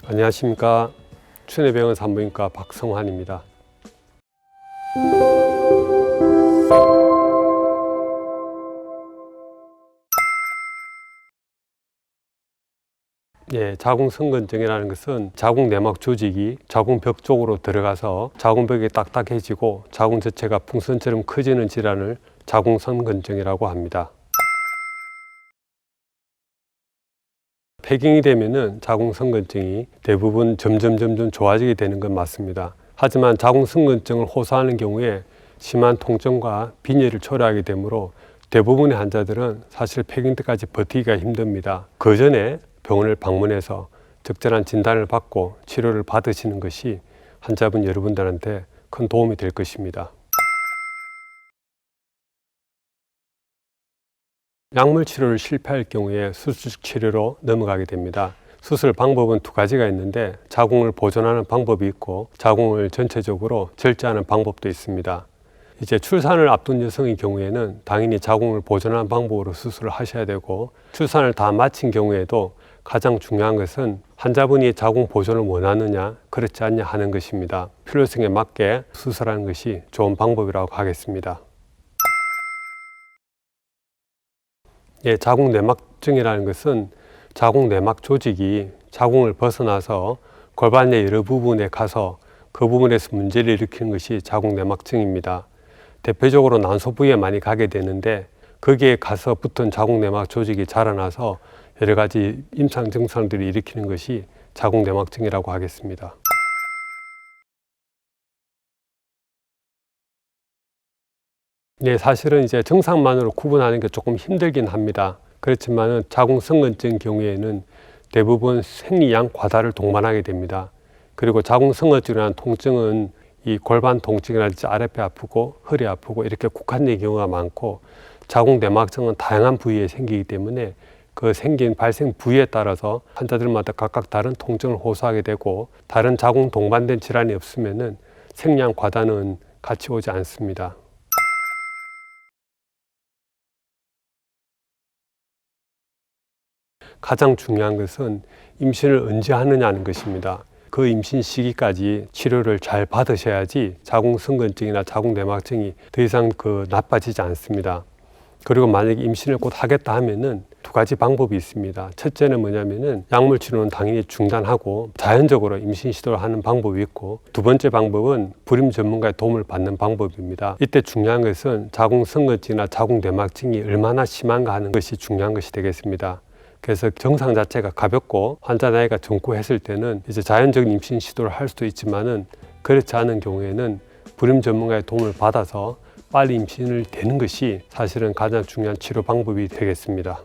안녕하십니까. 춘해병원 산부인과 박성환입니다. 자궁선근증이라는 것은 자궁내막 조직이 자궁벽 쪽으로 들어가서 자궁벽이 딱딱해지고 자궁 자체가 풍선처럼 커지는 질환을 자궁선근증이라고 합니다. 폐경이 되면은 자궁선근증이 대부분 점점 좋아지게 되는 건 맞습니다. 하지만 자궁선근증을 호소하는 경우에 심한 통증과 빈혈을 초래하게 되므로 대부분의 환자들은 사실 폐경 때까지 버티기가 힘듭니다. 그 전에 병원을 방문해서 적절한 진단을 받고 치료를 받으시는 것이 환자분 여러분들한테 큰 도움이 될 것입니다. 약물 치료를 실패할 경우에 수술 치료로 넘어가게 됩니다. 수술 방법은 두 가지가 있는데 자궁을 보존하는 방법이 있고 자궁을 전체적으로 절제하는 방법도 있습니다. 이제 출산을 앞둔 여성의 경우에는 당연히 자궁을 보존하는 방법으로 수술을 하셔야 되고, 출산을 다 마친 경우에도 가장 중요한 것은 환자분이 자궁 보존을 원하느냐 그렇지 않냐 하는 것입니다. 필요성에 맞게 수술하는 것이 좋은 방법이라고 하겠습니다. 자궁내막증이라는 것은 자궁내막 조직이 자궁을 벗어나서 골반의 여러 부분에 가서 그 부분에서 문제를 일으키는 것이 자궁내막증입니다. 대표적으로 난소 부위에 많이 가게 되는데, 거기에 가서 붙은 자궁내막 조직이 자라나서 여러 가지 임상 증상들을 일으키는 것이 자궁내막증이라고 하겠습니다. 사실은 이제 증상만으로 구분하는 게 조금 힘들긴 합니다. 그렇지만 자궁선근증 경우에는 대부분 생리양 과다를 동반하게 됩니다. 그리고 자궁선근증이라는 통증은 이 골반 통증이라든지 아랫배 아프고 허리 아프고 이렇게 국한된 경우가 많고, 자궁내막증은 다양한 부위에 생기기 때문에 그 생긴 발생 부위에 따라서 환자들마다 각각 다른 통증을 호소하게 되고, 다른 자궁 동반된 질환이 없으면은 생리양 과다는 같이 오지 않습니다. 가장 중요한 것은 임신을 언제 하느냐는 것입니다. 그 임신 시기까지 치료를 잘 받으셔야지 자궁선근증이나 자궁내막증이 더 이상 나빠지지 않습니다. 그리고 만약에 임신을 곧 하겠다 하면은 두 가지 방법이 있습니다. 첫째는 뭐냐면은 약물 치료는 당연히 중단하고 자연적으로 임신 시도를 하는 방법이 있고, 두 번째 방법은 불임 전문가의 도움을 받는 방법입니다. 이때 중요한 것은 자궁선근증이나 자궁내막증이 얼마나 심한가 하는 것이 중요한 것이 되겠습니다. 그래서 증상 자체가 가볍고 환자 나이가 젊고 했을 때는 이제 자연적인 임신 시도를 할 수도 있지만은, 그렇지 않은 경우에는 불임 전문가의 도움을 받아서 빨리 임신을 되는 것이 사실은 가장 중요한 치료 방법이 되겠습니다.